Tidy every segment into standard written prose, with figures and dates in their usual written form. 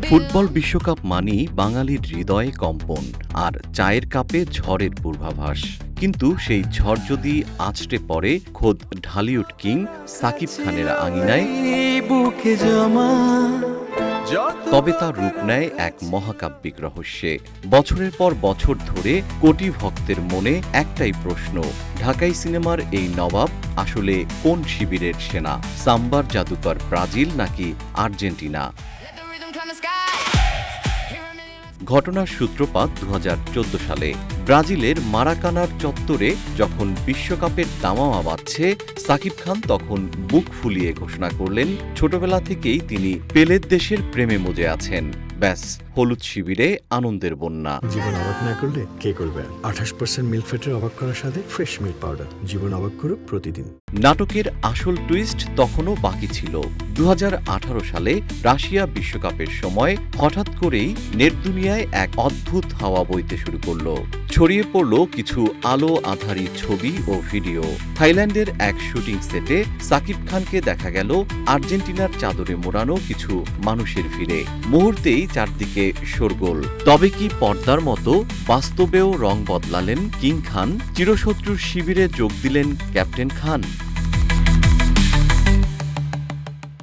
Football বিশ্বকাপ মানেই বাঙালির হৃদয়ে কম্পন আর চায়ের কাপে ঝড়ের পূর্বাভাস। কিন্তু সেই ঝড় যদি আছড়ে পড়ে খোদ ঢালিউড কিং সাকিব খানের আঙিনায়, তবে তার রূপ নেয় এক মহাকাব্যিক রহস্যে। বছরের পর বছর ধরে কোটি ভক্তের মনে একটাই প্রশ্ন, ঢাকাই সিনেমার এই নবাব আসলে কোন শিবিরের সেনা? সাম্বার জাদুকর ব্রাজিল নাকি আর্জেন্টিনা? ঘটনার সূত্রপাত ২০১৪ সালে। ব্রাজিলের মারাকানার চত্বরে যখন বিশ্বকাপের দামামা বাজছে, সাকিব খান তখন বুক ফুলিয়ে ঘোষণা করলেন ছোটবেলা থেকেই তিনি পেলের দেশের প্রেমে মজে আছেন। ব্যাস, হলুদ শিবিরে আনন্দের বন্যা। জীবন অবাক না করলে কে করবে? 28% মিল্ক ফ্যাটের অবাক করার সাথে ফ্রেশ মিল্ক পাউডার। জীবন অবাক করুক প্রতিদিন। নাটকের আসল টুইস্ট তখনও বাকি ছিল। ২০১৮ সালে রাশিয়া বিশ্বকাপের সময় হঠাৎ করেই নেট দুনিয়ায় এক অদ্ভুত হাওয়া বইতে শুরু করল। ছড়িয়ে পড়ল কিছু আলো আঁধারি ছবি ও ভিডিও। থাইল্যান্ডের এক শুটিং সেটে সাকিব খানকে দেখা গেল আর্জেন্টিনার চাদরে মোড়ানো কিছু মানুষের ভিড়ে। মুহূর্তেই চারদিকে শোরগোল। তবে কি পর্দার মতো বাস্তবেও রং বদলালেন কিং খান? চিরশত্রুর শিবিরে যোগ দিলেন ক্যাপ্টেন খান?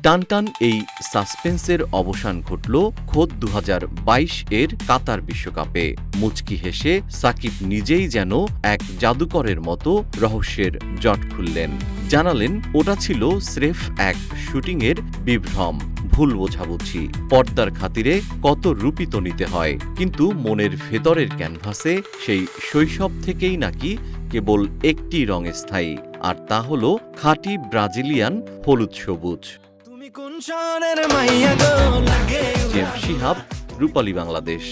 টানটান এই সাসপেন্সের অবসান ঘটল খোদ ২০২২ এর কাতার বিশ্বকাপে। মুচকি হেসে সাকিব নিজেই যেন এক জাদুকরের মতো রহস্যের জট খুললেন। জানালেন ওটা ছিল স্রেফ এক শুটিংয়ের বিভ্রম, ভুল বোঝাবুঝি। পর্দার খাতিরে কত রূপিত নিতে হয়, কিন্তু মনের ভেতরের ক্যানভাসে সেই শৈশব থেকেই নাকি কেবল একটি রং স্থায়ী, আর তা হল খাঁটি ব্রাজিলিয়ান হলুদ সবুজ। জেম শিহাব, রূপালী বাংলাদেশ।